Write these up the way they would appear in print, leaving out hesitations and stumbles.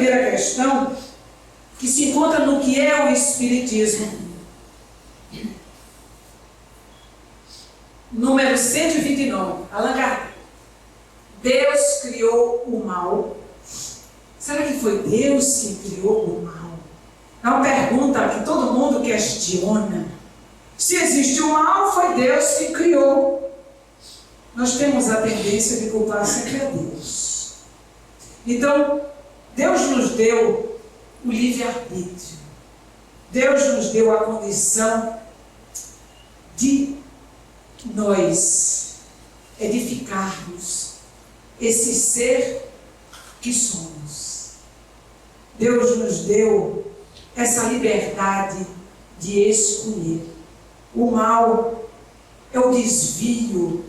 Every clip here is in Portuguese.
primeira questão, que se encontra no que é o Espiritismo. Número 129. Allan Kardec. Deus criou o mal. Será que foi Deus que criou o mal? É uma pergunta que todo mundo questiona. Se existe o mal, foi Deus que criou. Nós temos a tendência de culpar sempre a Deus. Então, Deus nos deu o livre-arbítrio. Deus nos deu a condição de nós edificarmos esse ser que somos. Deus nos deu essa liberdade de escolher. O mal é o desvio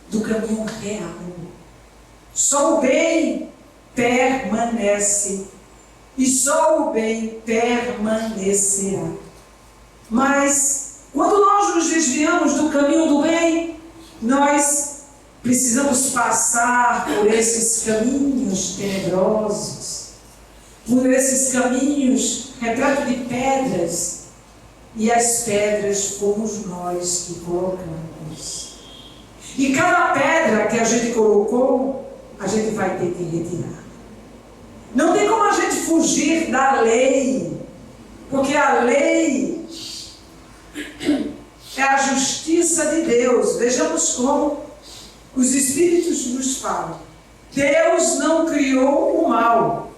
do caminho real. Só o bem permanece e só o bem permanecerá. Mas quando nós nos desviamos do caminho do bem, nós precisamos passar por esses caminhos tenebrosos, por esses caminhos repletos de pedras, e as pedras fomos nós que colocamos. E cada pedra que a gente colocou, a gente vai ter que retirar. Não tem como a gente fugir da lei, porque a lei é a justiça de Deus. Vejamos como os Espíritos nos falam. Deus não criou o mal,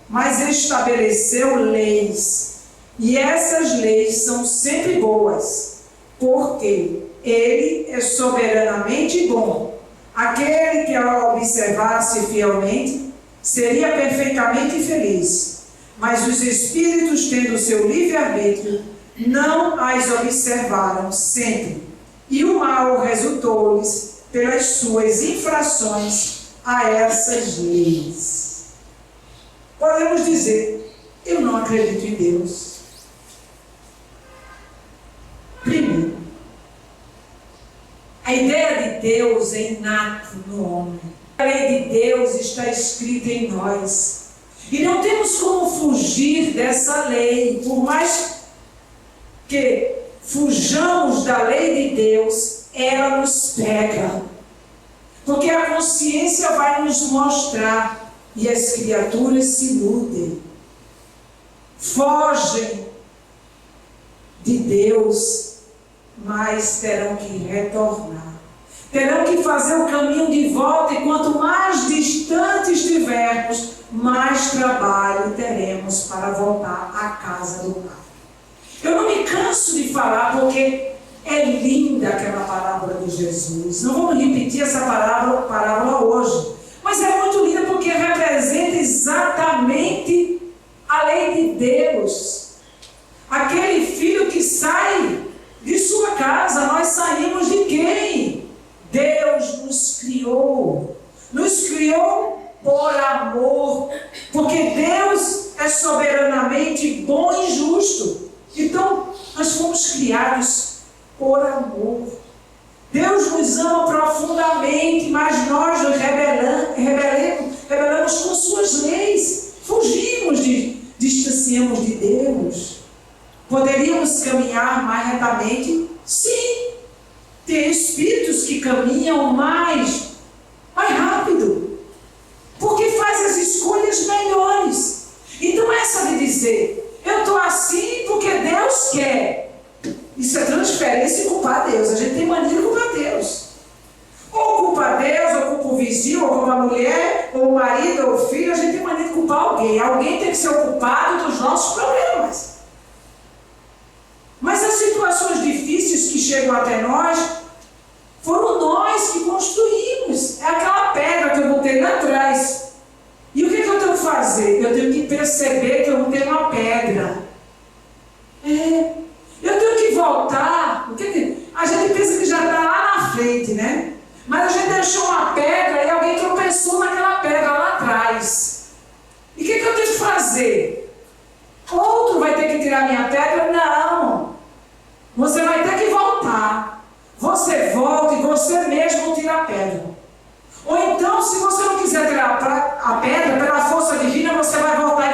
mas estabeleceu leis. E essas leis são sempre boas, porque Ele é soberanamente bom. Aquele que a observasse fielmente seria perfeitamente feliz. Mas os Espíritos, tendo seu livre-arbítrio, não as observaram sempre. E o mal resultou-lhes pelas suas infrações a essas leis. Podemos dizer, eu não acredito em Deus. Primeiro, a ideia de Deus é inata no homem. A lei de Deus está escrita em nós. E não temos como fugir dessa lei. Por mais que fujamos da lei de Deus, ela nos pega. Porque a consciência vai nos mostrar. E as criaturas se iludem. Fogem de Deus, mas terão que retornar. Terão que fazer o caminho de volta, e quanto mais distante estivermos, mais trabalho teremos para voltar à casa do Pai. Eu não me canso de falar, porque é linda aquela parábola de Jesus. Não vamos repetir essa parábola hoje, mas é muito linda porque representa exatamente a lei de Deus. Aquele filho que sai de sua casa. Nós saímos de quem? Deus nos criou. Nos criou por amor, porque Deus é soberanamente bom e justo. Então, nós fomos criados por amor. Deus nos ama profundamente, mas nós nos rebelamos com suas leis. Fugimos, distanciamos de Deus. Poderíamos caminhar mais retamente? Sim. Tem espíritos que caminham mais rápido, porque faz as escolhas melhores. Então essa de dizer, eu estou assim porque Deus quer, isso é transferência e culpar Deus. A gente tem mania de culpar Deus. Ou culpa Deus, ou culpa o vizinho, ou culpa a mulher, ou o marido, ou o filho. A gente tem mania de culpar alguém. Alguém tem que ser o culpado dos nossos problemas. Mas as situações difíceis que chegam até nós, foram nós que construímos. É aquela pedra que eu botei lá atrás. E o que eu tenho que fazer? Eu tenho que perceber que eu botei uma pedra. Eu tenho que voltar. A gente pensa que já está lá na frente, né? Mas a gente deixou uma pedra e alguém tropeçou naquela pedra lá atrás. E o que eu tenho que fazer? Outro vai ter que tirar minha pedra? Não. Você vai ter que voltar. Você volta e você mesmo tira a pedra. Ou então, se você não quiser tirar a pedra, pela força divina, você vai voltar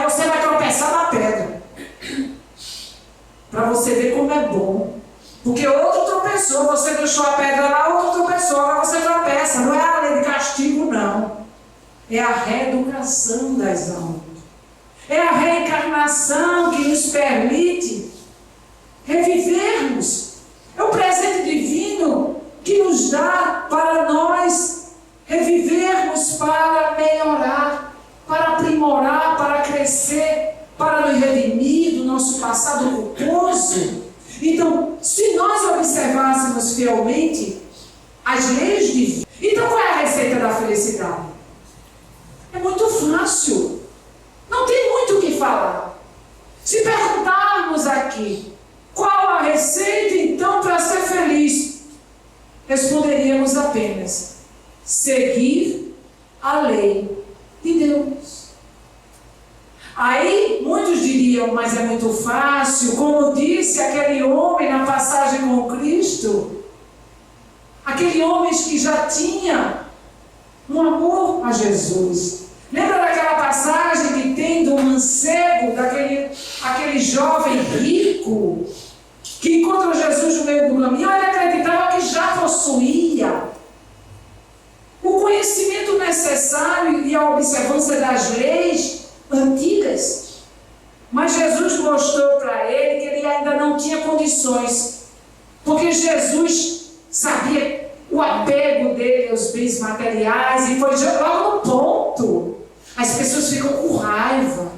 você ver como é bom. Porque outro tropeçou, você deixou a pedra lá, outro tropeçou, agora você tropeça. Não é a lei de castigo, não. É a reeducação das almas. É a reencarnação que nos permite revivermos. É o presente divino que nos dá para nós revivermos, para melhorar, para aprimorar, para crescer, para nos redimir do nosso passado culposo. Então, se nós observássemos fielmente as leis divinas, então qual é a receita da felicidade? É muito fácil. Não tem muito o que falar. Se perguntarmos aqui, qual a receita então para ser feliz? Responderíamos apenas, seguir a lei de Deus. Aí muitos diriam, mas é muito fácil, como disse aquele homem na passagem com Cristo, aquele homem que já tinha um amor a Jesus. Lembra daquela passagem que tem do mancebo, aquele jovem rico, que encontra Jesus no meio do caminho? Ele acreditava que já possuía o conhecimento necessário e a observância das leis antigas. Mas Jesus mostrou para ele que ele ainda não tinha condições, porque Jesus sabia o apego dele aos bens materiais e foi logo no ponto. As pessoas ficam com raiva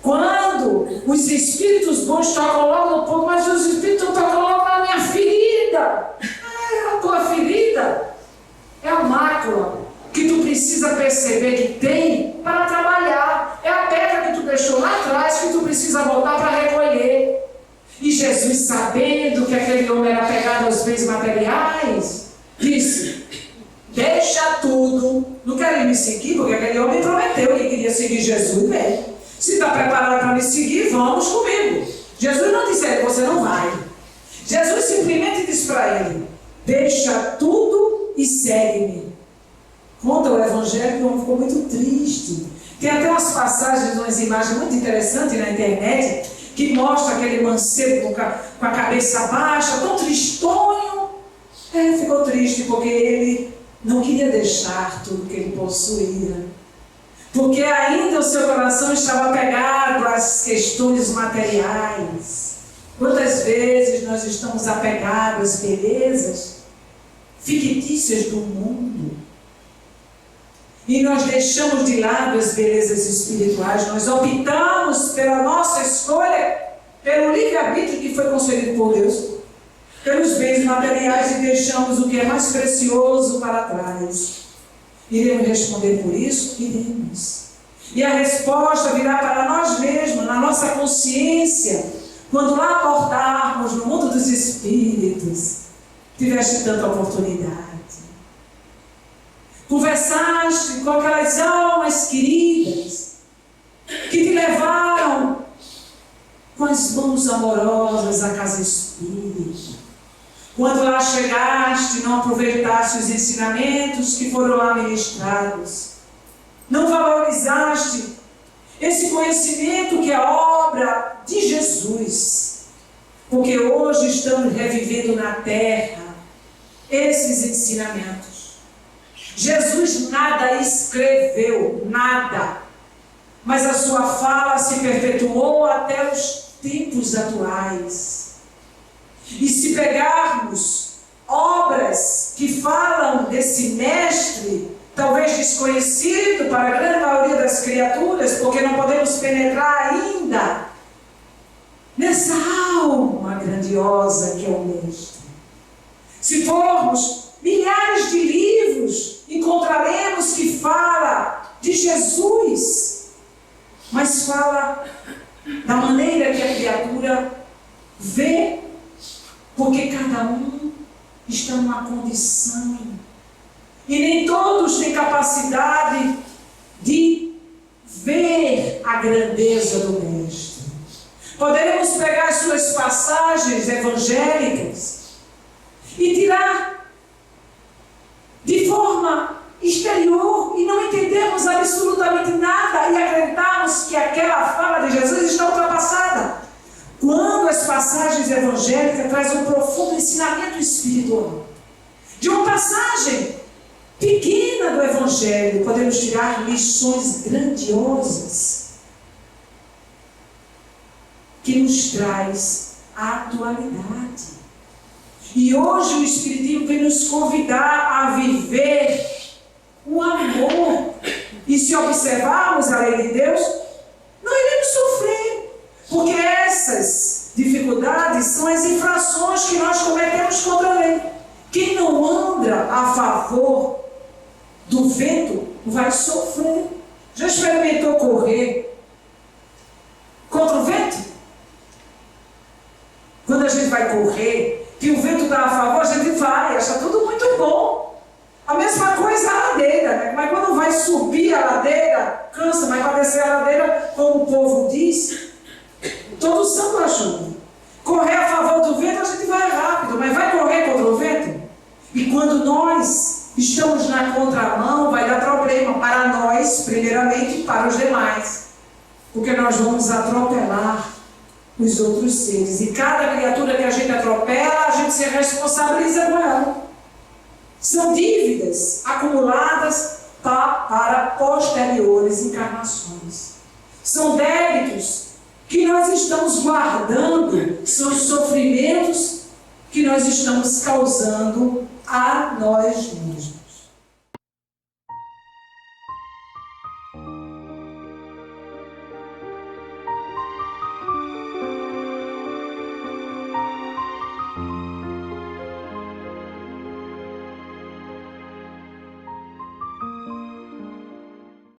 quando os espíritos bons tocam logo no ponto, mas os espíritos tocam logo na minha ferida. A tua ferida é a mácula que tu precisa perceber que tem para trabalhar. É a pedra que tu deixou lá atrás que tu precisa voltar para recolher. E Jesus, sabendo que aquele homem era apegado aos bens materiais, disse: deixa tudo, não querem me seguir, porque aquele homem prometeu que queria seguir Jesus, né? Se está preparado para me seguir, vamos comigo. Jesus não disse a ele, você não vai. Jesus simplesmente disse para ele, deixa tudo e segue-me. Conta o Evangelho que o homem ficou muito triste. Tem até umas passagens, umas imagens muito interessantes na internet, que mostra aquele mancebo com a cabeça baixa, tão tristonho. Ficou triste porque ele não queria deixar tudo que ele possuía. Porque ainda o seu coração estava apegado às questões materiais. Quantas vezes nós estamos apegados às belezas fictícias do mundo e nós deixamos de lado as belezas espirituais. Nós optamos pela nossa escolha, pelo livre-arbítrio que foi concedido por Deus, pelos bens materiais, e deixamos o que é mais precioso para trás. Iremos responder por isso? Iremos. E a resposta virá para nós mesmos, na nossa consciência, quando lá acordarmos no mundo dos espíritos. Tiveste tanta oportunidade. Conversaste com aquelas almas queridas que te levaram com as mãos amorosas à casa espírita. Quando lá chegaste, não aproveitaste os ensinamentos que foram lá ministrados. Não valorizaste esse conhecimento que é obra de Jesus. Porque hoje estamos revivendo na terra esses ensinamentos. Jesus nada escreveu, nada. Mas a sua fala se perpetuou até os tempos atuais. E se pegarmos obras que falam desse mestre, talvez desconhecido para a grande maioria das criaturas, porque não podemos penetrar ainda nessa alma grandiosa que é o mestre. Se formos milhares de livros, encontraremos que fala de Jesus, mas fala da maneira que a criatura vê, porque cada um está numa condição e nem todos têm capacidade de ver a grandeza do Mestre. Poderemos pegar as suas passagens evangélicas e tirar de forma exterior e não entendermos absolutamente nada e acreditarmos que aquela fala de Jesus está ultrapassada. quando as passagens evangélicas trazem um profundo ensinamento espiritual. De uma passagem pequena do Evangelho, podemos tirar lições grandiosas que nos traz a atualidade. E hoje o Espiritismo vem nos convidar a viver o amor. E se observarmos a lei de Deus, não iremos sofrer, porque essas dificuldades são as infrações que nós cometemos contra a lei. Quem não anda a favor do vento vai sofrer. Já experimentou correr contra o vento? Quando a gente vai correr, que o vento está a favor, a gente vai, acha tudo muito bom. A mesma coisa a ladeira, né? Mas quando vai subir a ladeira, cansa, mas para descer a ladeira, como o povo diz, todo santo ajuda. Correr a favor do vento, a gente vai rápido, mas vai correr contra o vento? E quando nós estamos na contramão, vai dar problema para nós, primeiramente, e para os demais. Porque nós vamos atropelar os outros seres. E cada criatura que a gente atropela, a gente se responsabiliza com ela. São dívidas acumuladas para posteriores encarnações. São débitos que nós estamos guardando, são sofrimentos que nós estamos causando a nós mesmos.